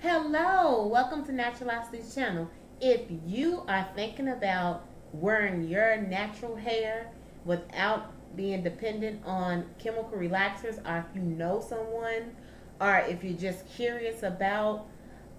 Hello, welcome to Naturalocity's channel. If you are thinking about wearing your natural hair without being dependent on chemical relaxers, or if you know someone, or if you're just curious about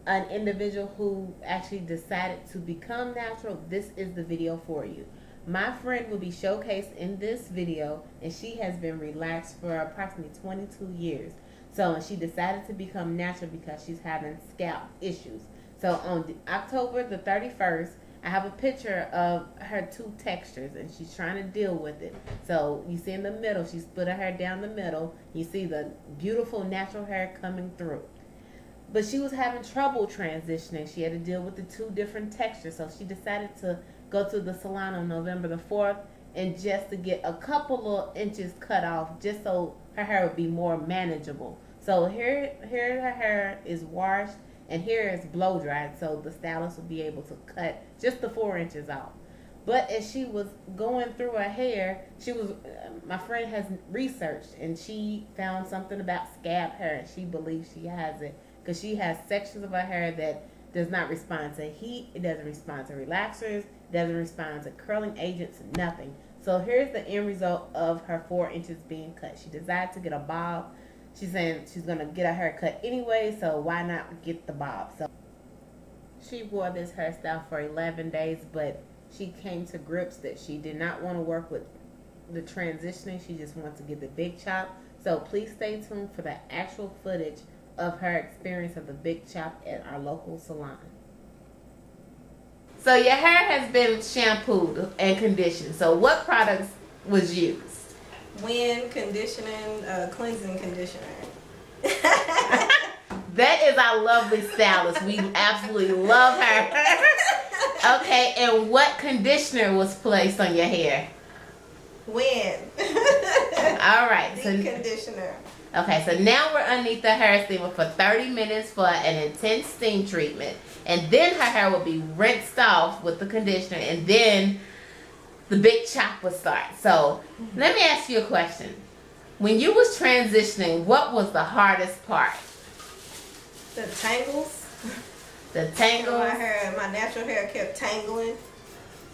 an individual who actually decided to become natural, this is the video for you. My friend will be showcased in this video, and she has been relaxed for approximately 22 years. So, and she decided to become natural because she's having scalp issues. So on October the 31st, I have a picture of her two textures, and she's trying to deal with it. So you see in the middle, she split her hair down the middle. You see the beautiful natural hair coming through. But she was having trouble transitioning. She had to deal with the two different textures. So she decided to go to the salon on November the 4th and just to get a couple of inches cut off, just so her hair would be more manageable. So here her hair is washed, and here is blow dried, so the stylist will be able to cut just the 4 inches off. But as she was going through her hair, my friend has researched, and she found something about scab hair. She believes she has it because she has sections of her hair that does not respond to heat. It doesn't respond to relaxers. It doesn't respond to curling agents. Nothing. So here's the end result of her 4 inches being cut. She decided to get a bob. She's saying she's going to get her hair cut anyway, so why not get the bob? So she wore this hairstyle for 11 days, but she came to grips that she did not want to work with the transitioning. She just wants to get the big chop. So please stay tuned for the actual footage of her experience of the big chop at our local salon. So your hair has been shampooed and conditioned. So what products was used? Wind conditioning, cleansing conditioner. That is our lovely stylist. We absolutely love her. Okay, and what conditioner was placed on your hair? Wind. All right. Deep conditioner. Okay, so now we're underneath the hair steamer for 30 minutes for an intense steam treatment. And then her hair will be rinsed off with the conditioner, and then the big chop will start. So let me ask you a question. When you was transitioning, what was the hardest part? The tangles. The tangles? My natural hair kept tangling.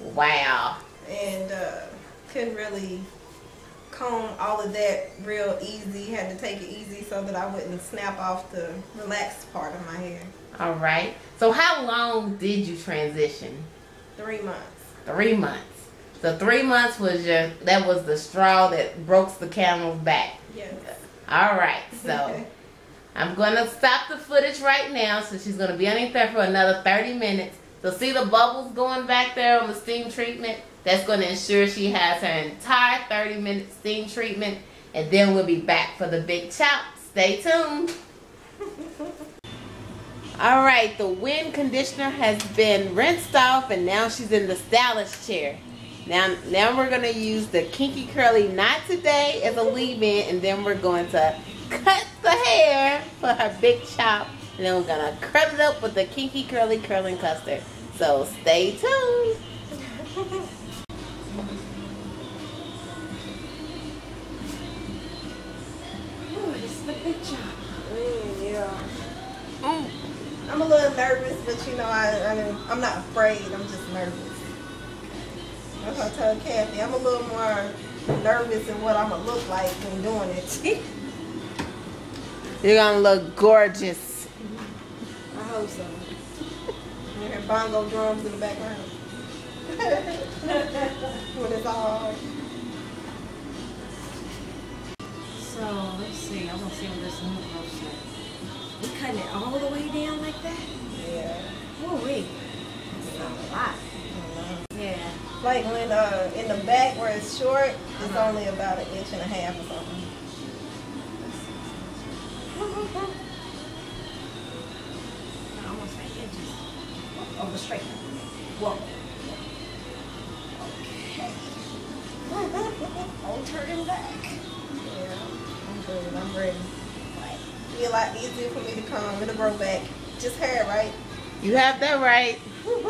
Wow. And couldn't really comb all of that real easy. Had to take it easy so that I wouldn't snap off the relaxed part of my hair. All right. So how long did you transition? 3 months. 3 months. So 3 months was that was the straw that broke the camel's back. Yes. All right. So I'm going to stop the footage right now. So she's going to be underneath there for another 30 minutes. So see the bubbles going back there on the steam treatment? That's going to ensure she has her entire 30-minute steam treatment. And then we'll be back for the big chop. Stay tuned. All right. The wind conditioner has been rinsed off, and now she's in the stylist chair. Now we're going to use the kinky curly knot today as a leave-in, and then we're going to cut the hair for her big chop, and then we're going to cut it up with the kinky curly curling custard. So stay tuned. Ooh, this is the big chop. Yeah. I'm a little nervous, but you know, I'm not afraid. I'm just nervous. That's what I told Kathy. I'm a little more nervous in what I'm going to look like when doing it. You're going to look gorgeous. I hope so. You hear bongo drums in the background. When it's all hard. So, let's see. I'm going to see what this new looks like. We cutting it all the way down like that? Yeah. Oh, wait. That's a lot. Yeah. Like when in the back where it's short, it's only about 1.5 inches or something. Almost 8 inches. Over straight. Whoa. Okay. Don't turn back. Yeah, I'm good. I'm ready. Be a lot easier for me to comb. It'll grow back. Just hair, right? You have that right. Well,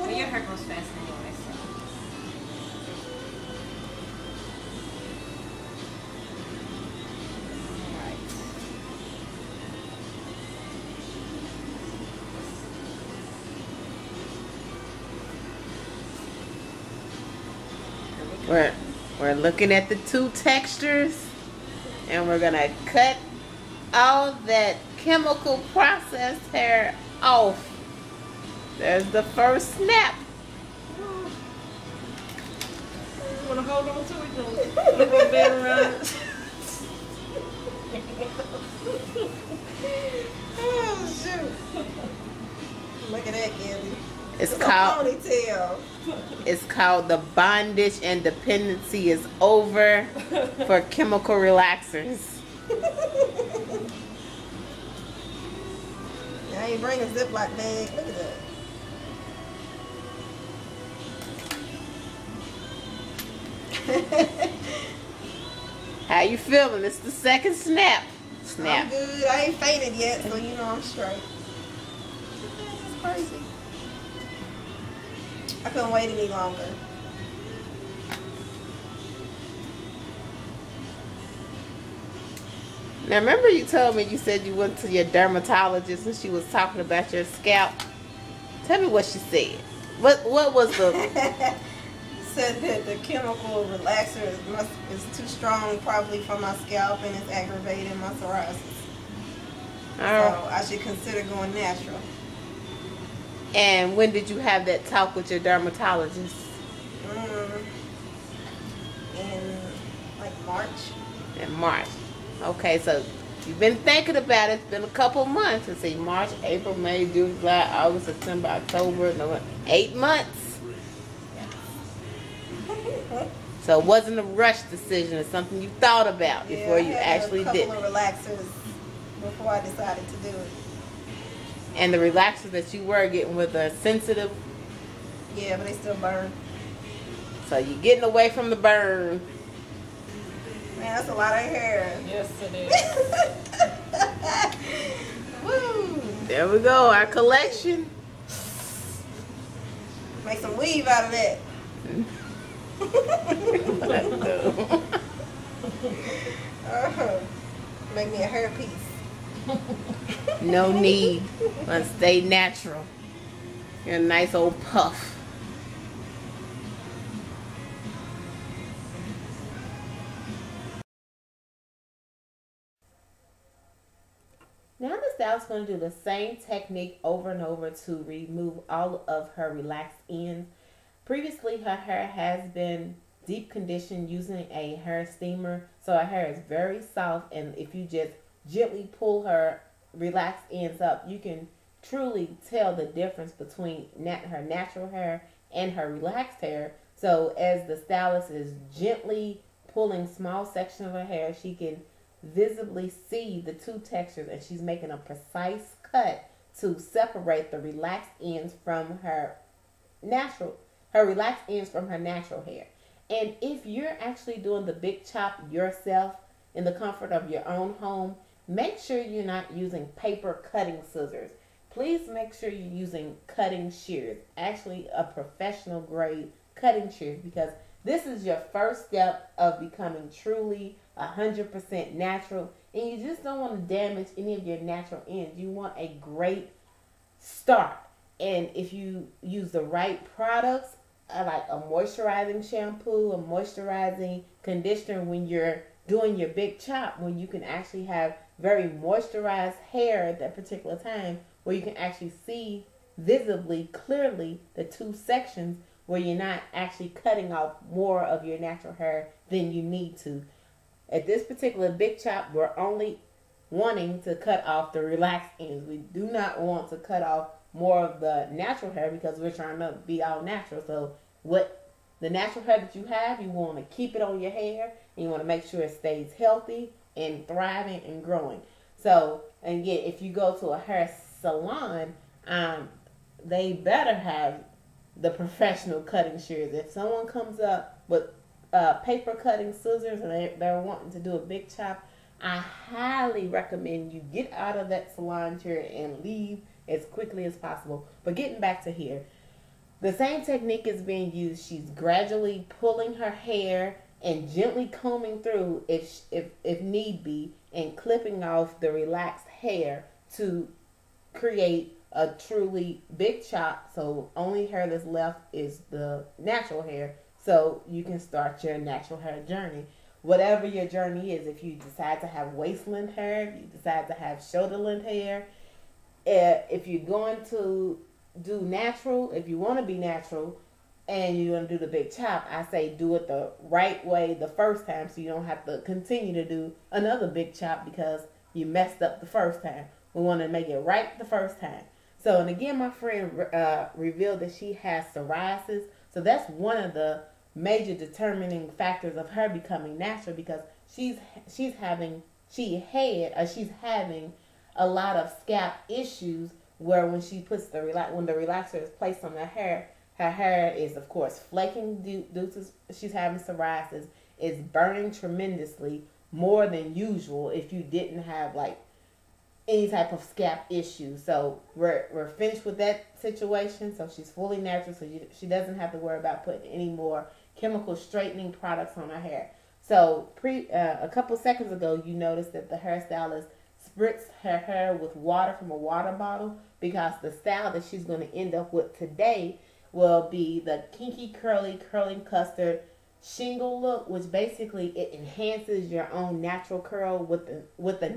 your hair grows fast anyway, so. Alright. We're looking at the two textures, and we're gonna cut all that chemical processed hair off. There's the first snap. You wanna hold on to it? Put a rubber band around it. Oh shoot! Look at that, Gabby. It's called a ponytail. It's called the bondage and dependency is over for chemical relaxers. I ain't bring a Ziploc bag. Look at that. How you feeling? It's the second snap. I'm Snap. good. I ain't fainted yet, so you know I'm straight. It's crazy. I couldn't wait any longer. Now remember you told me you said you went to your dermatologist and she was talking about your scalp. Tell me what she said. What was the Said that the chemical relaxer is too strong probably for my scalp and it's aggravating my psoriasis. So I should consider going natural. And when did you have that talk with your dermatologist? In like March. In March. Okay, so you've been thinking about it. It's been a couple months. Let's see, March, April, May, June, July, August, September, October, November. 8 months. So it wasn't a rush decision. It's something you thought about before you actually did. I had a couple of relaxers before I decided to do it. And the relaxers that you were getting were the sensitive. Yeah, but they still burn. So you're getting away from the burn. Man, that's a lot of hair. Yes, it is. Woo! There we go, our collection. Make some weave out of that. Make me a hairpiece. No need. Let's stay natural. You're a nice old puff. Now the stylist is going to do the same technique over and over to remove all of her relaxed ends. Previously, her hair has been deep conditioned using a hair steamer, so her hair is very soft, and if you just gently pull her relaxed ends up, you can truly tell the difference between her natural hair and her relaxed hair. So as the stylist is gently pulling small sections of her hair, she can visibly see the two textures, and she's making a precise cut to separate the relaxed ends from her relaxed ends from her natural hair. And if you're actually doing the big chop yourself in the comfort of your own home, make sure you're not using paper cutting scissors. Please make sure you're using cutting shears, actually a professional grade cutting shears, because this is your first step of becoming truly 100% natural, and you just don't want to damage any of your natural ends. You want a great start. And if you use the right products, like a moisturizing shampoo, a moisturizing conditioner when you're doing your big chop, when you can actually have very moisturized hair at that particular time, where you can actually see visibly, clearly the two sections, where you're not actually cutting off more of your natural hair than you need to. At this particular big chop, we're only wanting to cut off the relaxed ends. We do not want to cut off more of the natural hair because we're trying to be all natural. So what the natural hair that you have, you want to keep it on your hair, and you want to make sure it stays healthy and thriving and growing. So, and again, if you go to a hair salon, they better have the professional cutting shears. If someone comes up with paper cutting scissors and they're wanting to do a big chop, I highly recommend you get out of that salon chair and leave as quickly as possible. But getting back to here, the same technique is being used. She's gradually pulling her hair and gently combing through if need be, and clipping off the relaxed hair to create a truly big chop. So only hair that's left is the natural hair. so you can start your natural hair journey. Whatever your journey is, if you decide to have waist-length hair, if you decide to have shoulder-length hair, if you're going to do natural, if you want to be natural, and you're going to do the big chop, I say do it the right way the first time so you don't have to continue to do another big chop because you messed up the first time. We want to make it right the first time. So, and again, my friend revealed that she has psoriasis. So that's one of the major determining factors of her becoming natural, because she's having a lot of scalp issues where when she puts when the relaxer is placed on her hair is of course flaking due to she's having psoriasis. It's burning tremendously, more than usual if you didn't have like any type of scalp issue. So we're finished with that situation. So she's fully natural, so she doesn't have to worry about putting any more chemical straightening products on her hair. So a couple seconds ago, you noticed that the hairstylist spritzed her hair with water from a water bottle, because the style that she's going to end up with today will be the kinky curly curling custard shingle look, which basically it enhances your own natural curl with the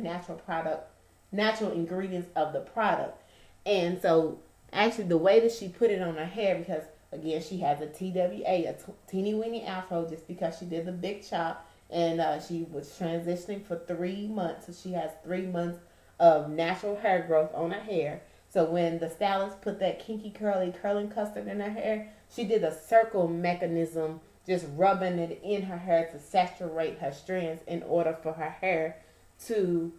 natural ingredients of the product. And so actually the way that she put it on her hair, because again she has a TWA, a teeny weeny afro, just because she did the big chop, and she was transitioning for 3 months, so she has 3 months of natural hair growth on her hair. So when the stylist put that kinky curly curling custard in her hair, she did a circle mechanism, just rubbing it in her hair to saturate her strands in order for her hair to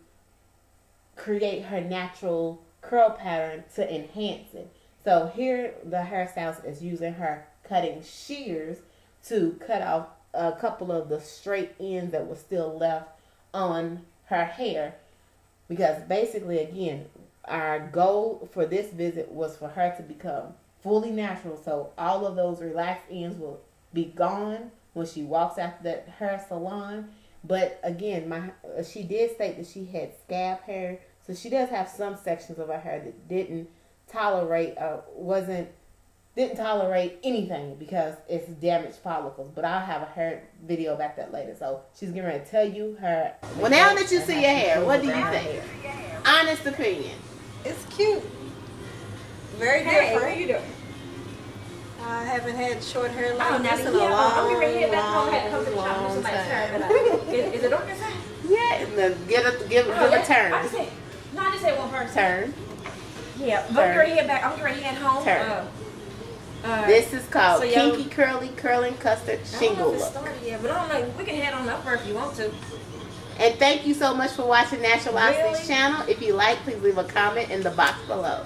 create her natural curl pattern to enhance it. So here the hairstylist is using her cutting shears to cut off a couple of the straight ends that were still left on her hair, because basically, again, our goal for this visit was for her to become fully natural. So all of those relaxed ends will be gone when she walks out that hair salon. But again, she did state that she had scab hair, so she does have some sections of her hair that didn't tolerate anything because it's damaged follicles. But I'll have a hair video about that later. So she's getting ready to tell you her. Well, now that you see your hair, what do you think? Honest opinion. It's cute. Very Hey, different. what are you doing? I haven't had short hair like now this in the a long, I'm going to head back home. I had to come to the shop and long somebody time. turn. Is it on your side? Yeah, and then give a turn. I just said one person. Turn. Yeah, but I'm going to head back. I'm going to head home. Turn. This is called so Kinky Curly Curling Custard I don't know Shingle if it's Look. started yet, but I don't know. We can head on up there if you want to. And thank you so much for watching Naturalocity's Really? channel. If you like, please leave a comment in the box below.